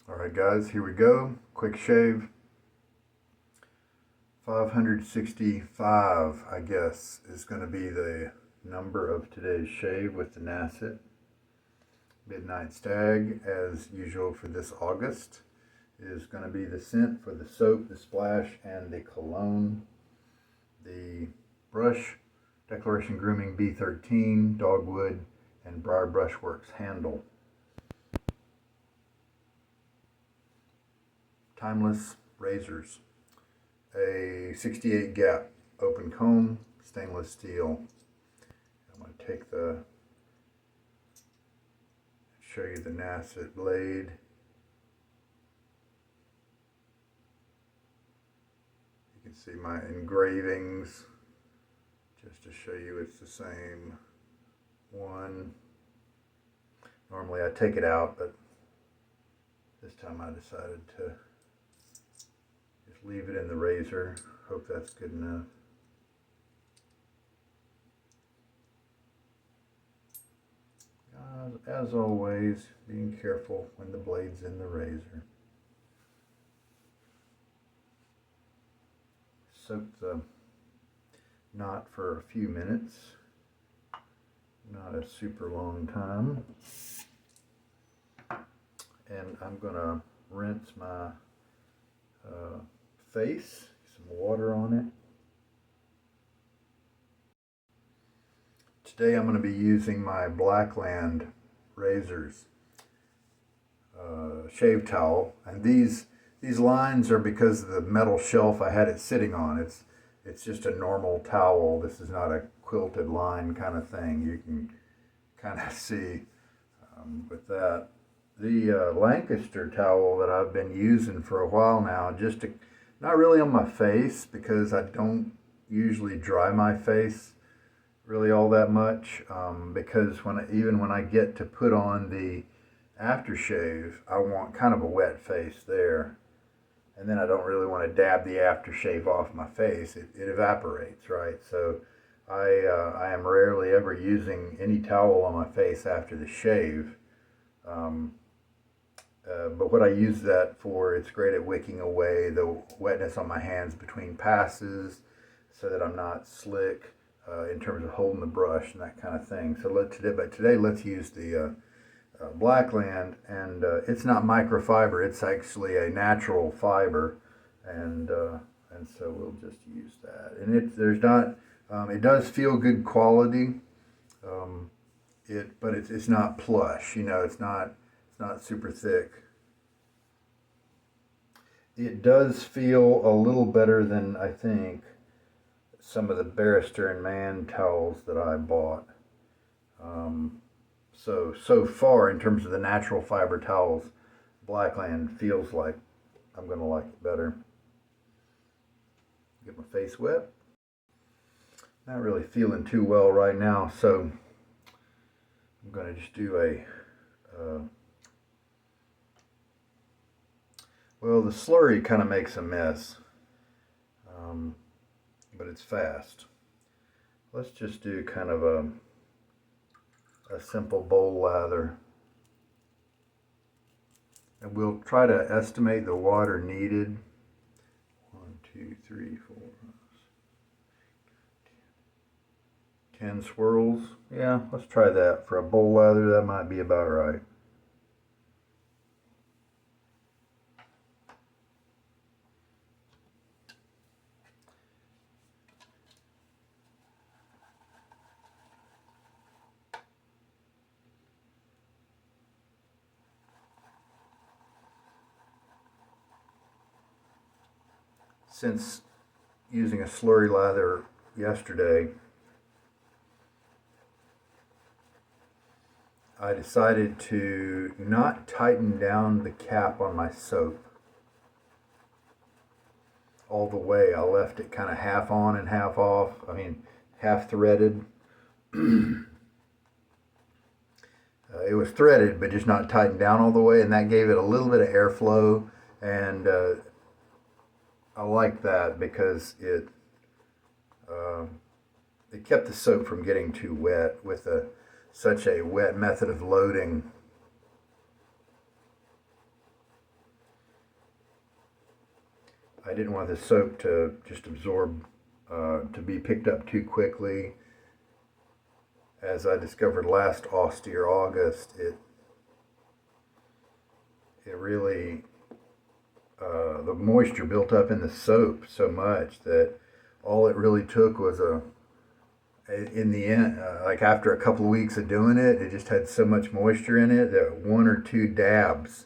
Alright guys, here we go. Quick shave. 565, I guess, is going to be the number of today's shave with the Nacet. Midnight Stag, as usual for this August, is going to be the scent for the soap, the splash, and the cologne. The brush, Declaration Grooming B13, Dogwood, and Briar Brushworks handle. Timeless razors. A 68 gap open comb, stainless steel. I'm going to show you the Nacet blade. You can see my engravings, just to show you it's the same one. Normally I take it out, but this time I decided to just leave it in the razor. Hope that's good enough. As always, being careful when the blade's in the razor. Soak the knot for a few minutes, not a super long time. And I'm going to rinse my face, some water on it. Today I'm going to be using my Blackland razors shave towel, and these lines are because of the metal shelf I had it sitting on. It's just a normal towel. This is not a quilted line kind of thing. You can kind of see with that. The Lancaster towel that I've been using for a while now, just to, not really on my face, because I don't usually dry my face really all that much, because even when I get to put on the aftershave, I want kind of a wet face there, and then I don't really want to dab the aftershave off my face. It evaporates, right? So I am rarely ever using any towel on my face after the shave. But what I use that for, it's great at wicking away the wetness on my hands between passes, so that I'm not slick in terms of holding the brush and that kind of thing. So today let's use the Blackland, and it's not microfiber, it's actually a natural fiber, and so we'll just use that. And it does feel good quality, but it's not plush, you know, it's not super thick. It does feel a little better than, I think, some of the Barrister and Mann towels that I bought. So far, in terms of the natural fiber towels, Blackland feels like I'm going to like it better. Get my face wet. Not really feeling too well right now, so I'm going to just do well, the slurry kind of makes a mess, but it's fast. Let's just do kind of a simple bowl lather. And we'll try to estimate the water needed. 1, 2, 3, 4, 10 swirls. Yeah, let's try that. For a bowl lather, that might be about right. Since using a slurry lather yesterday, I decided to not tighten down the cap on my soap all the way. I left it kind of half on and half off. I mean, half threaded. It was threaded, but just not tightened down all the way, and that gave it a little bit of airflow, and I like that because it kept the soap from getting too wet with such a wet method of loading. I didn't want the soap to just absorb, to be picked up too quickly. As I discovered last Austere August, it really, the moisture built up in the soap so much that all it really took was in the end, like after a couple of weeks of doing it, it just had so much moisture in it that 1 or 2 dabs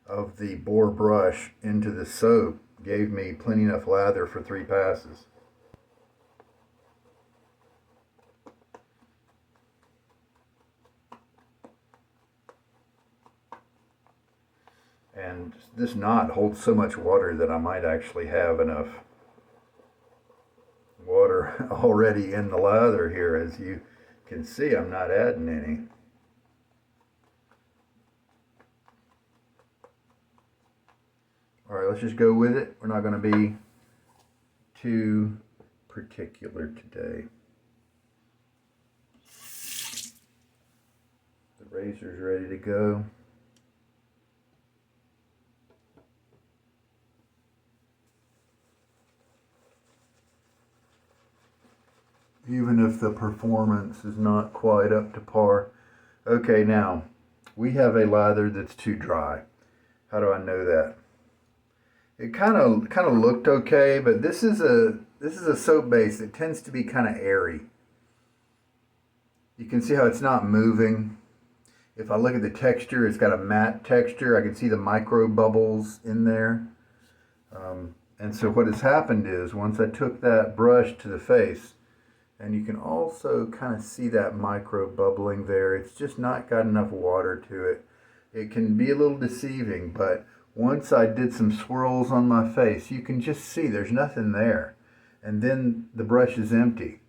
of the boar brush into the soap gave me plenty enough lather for 3 passes. And this knot holds so much water that I might actually have enough water already in the lather here. As you can see, I'm not adding any. All right, let's just go with it. We're not going to be too particular today. The razor's ready to go. Even if the performance is not quite up to par. Okay, now we have a lather that's too dry. How do I know that? It kind of looked okay, but this is a soap base that tends to be kind of airy. You can see how it's not moving. If I look at the texture, it's got a matte texture. I can see the micro bubbles in there. And so what has happened is, once I took that brush to the face, and you can also kind of see that micro bubbling there. It's just not got enough water to it. It can be a little deceiving, but once I did some swirls on my face, you can just see there's nothing there. And then the brush is empty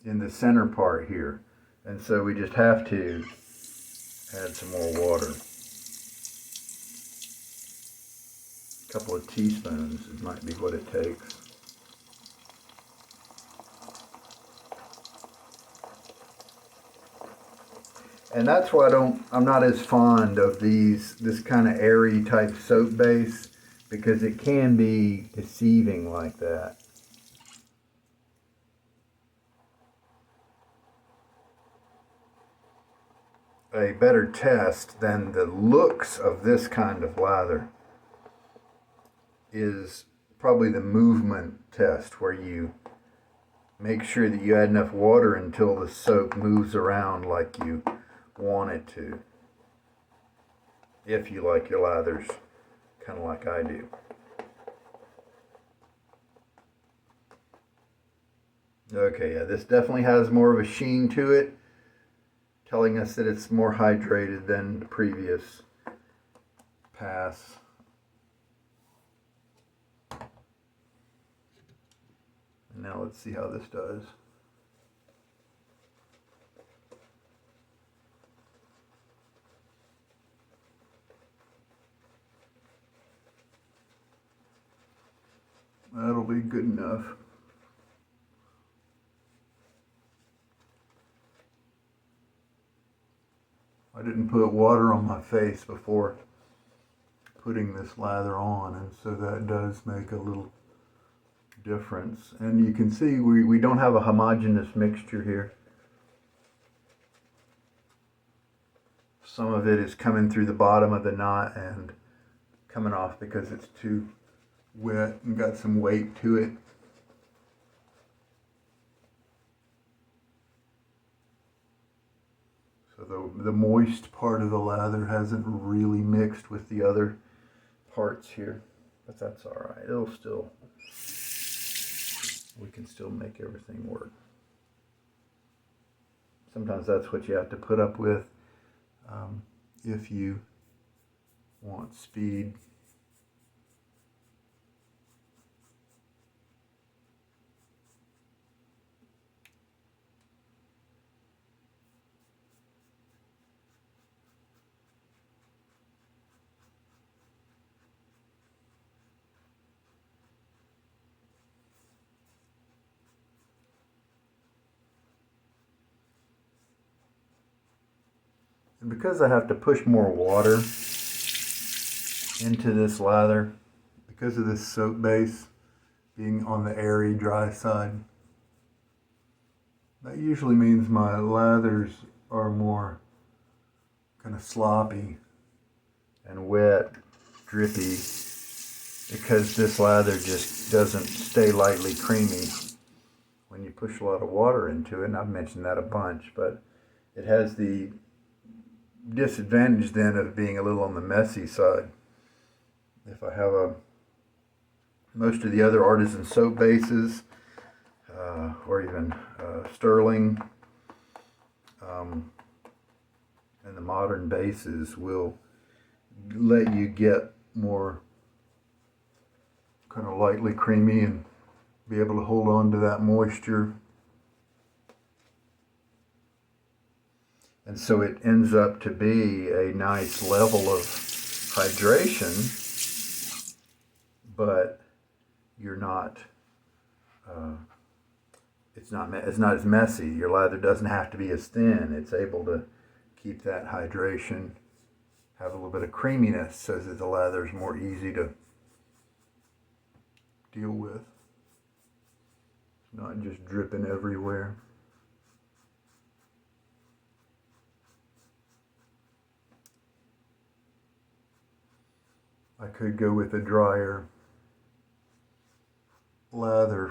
in the center part here. And so we just have to add some more water. A couple of teaspoons might be what it takes. And that's why I'm not as fond of this kind of airy type soap base, because it can be deceiving like that. A better test than the looks of this kind of lather is probably the movement test, where you make sure that you add enough water until the soap moves around like you want it to, if you like your lathers kind of like I do. Okay, yeah, this definitely has more of a sheen to it, telling us that it's more hydrated than the previous pass. And now let's see how this does. That'll be good enough. I didn't put water on my face before putting this lather on, and so that does make a little difference. And you can see we don't have a homogeneous mixture here. Some of it is coming through the bottom of the knot and coming off because it's too wet and got some weight to it. So the moist part of the lather hasn't really mixed with the other parts here, but that's all right. We can still make everything work. Sometimes that's what you have to put up with if you want speed. And because I have to push more water into this lather, because of this soap base, being on the airy, dry side. That usually means my lathers are more kind of sloppy and wet, drippy, because this lather just doesn't stay lightly creamy when you push a lot of water into it, and I've mentioned that a bunch, but it has the disadvantage then of being a little on the messy side. If I have most of the other artisan soap bases, or even sterling, and the modern bases will let you get more kind of lightly creamy and be able to hold on to that moisture. And so it ends up to be a nice level of hydration, but you're not, it's not as messy. Your lather doesn't have to be as thin. It's able to keep that hydration, have a little bit of creaminess so that the lather is more easy to deal with. It's not just dripping everywhere. I could go with a drier lather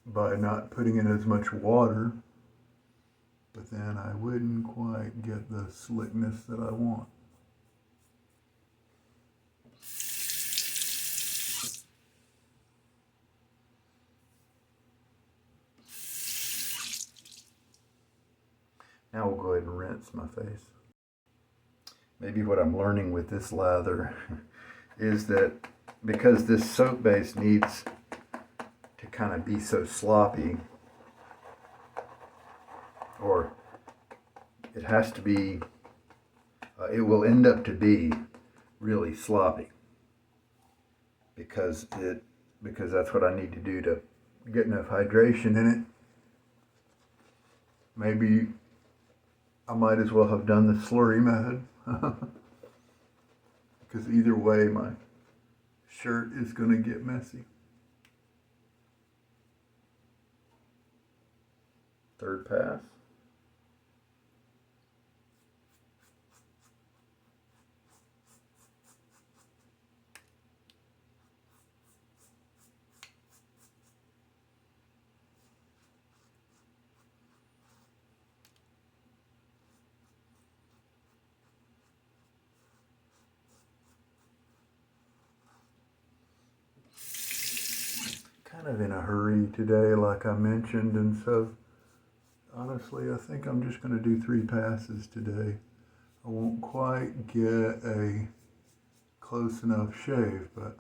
by not putting in as much water, but then I wouldn't quite get the slickness that I want. Now we'll go ahead and rinse my face. Maybe what I'm learning with this lather is that because this soap base needs to kind of be so sloppy, or it has to be, it will end up to be really sloppy because that's what I need to do to get enough hydration in it. Maybe I might as well have done the slurry method. Because either way my shirt is going to get messy. Third pass. Kind of in a hurry today, like I mentioned, and so honestly I think I'm just going to do 3 passes today. I won't quite get a close enough shave, but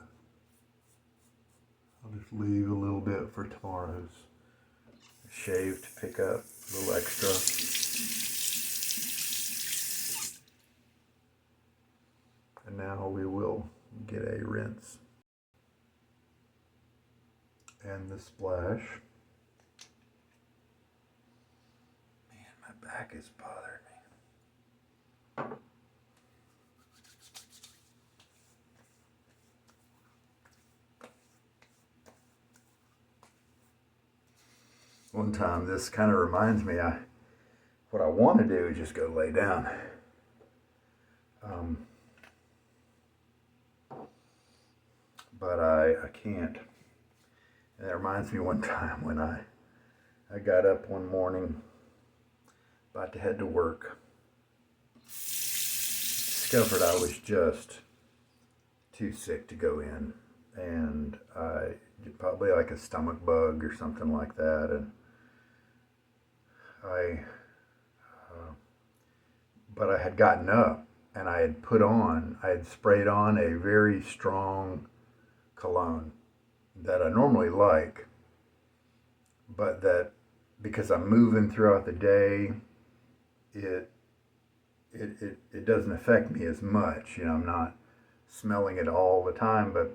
I'll just leave a little bit for tomorrow's shave to pick up a little extra. And now we will get a rinse and the splash. Man, my back is bothering me. One time, this kind of reminds me, what I want to do is just go lay down. But I can't. And it reminds me one time when I got up one morning, about to head to work, discovered I was just too sick to go in, and I probably like a stomach bug or something like that, and but I had gotten up and I had sprayed on a very strong cologne that I normally like, but that because I'm moving throughout the day, it doesn't affect me as much. You know, I'm not smelling it all the time, but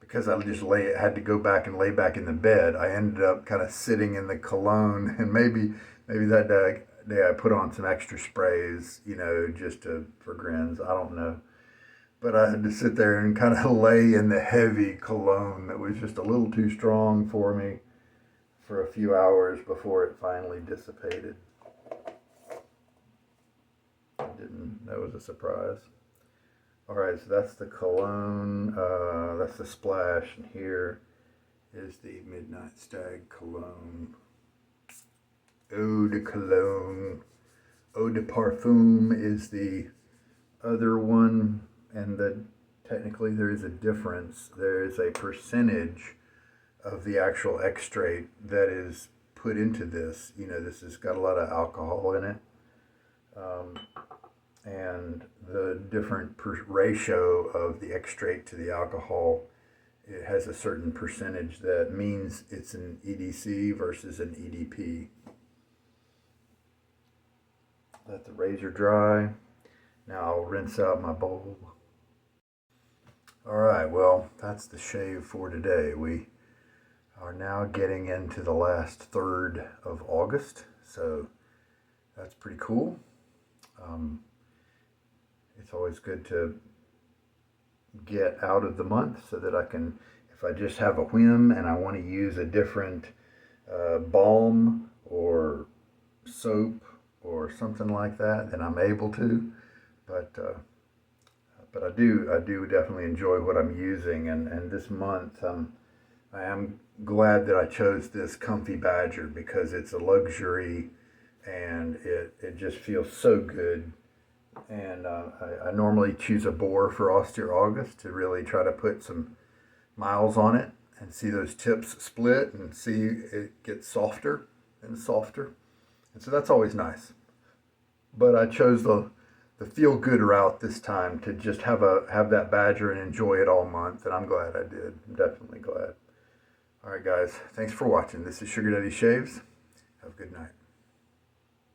because I just had to go back and lay back in the bed, I ended up kind of sitting in the cologne, and maybe that day I put on some extra sprays, you know, just for grins. I don't know, but I had to sit there and kind of lay in the heavy cologne that was just a little too strong for me for a few hours before it finally dissipated. That was a surprise. All right, so that's the cologne, that's the splash, and here is the Midnight Stag cologne. Eau de Cologne. Eau de Parfum is the other one, and technically there is a difference. There is a percentage of the actual extract that is put into this. You know, this has got a lot of alcohol in it. And the different ratio of the extract to the alcohol, it has a certain percentage that means it's an EDC versus an EDP. Let the razor dry. Now I'll rinse out my bowl. All right, well, that's the shave for today. We are now getting into the last third of August, so that's pretty cool. It's always good to get out of the month so that I can, if I just have a whim and I want to use a different balm or soap or something like that, then I'm able to. But I do definitely enjoy what I'm using, and this month I am glad that I chose this Comfy Badger because it's a luxury and it just feels so good. And I normally choose a boar for Austere August to really try to put some miles on it and see those tips split and see it get softer and softer. And so that's always nice. But I chose the feel-good route this time to just have that Badger and enjoy it all month, and I'm glad I did. I'm definitely glad. All right, guys, thanks for watching. This is Sugar Daddy Shaves. Have a good night.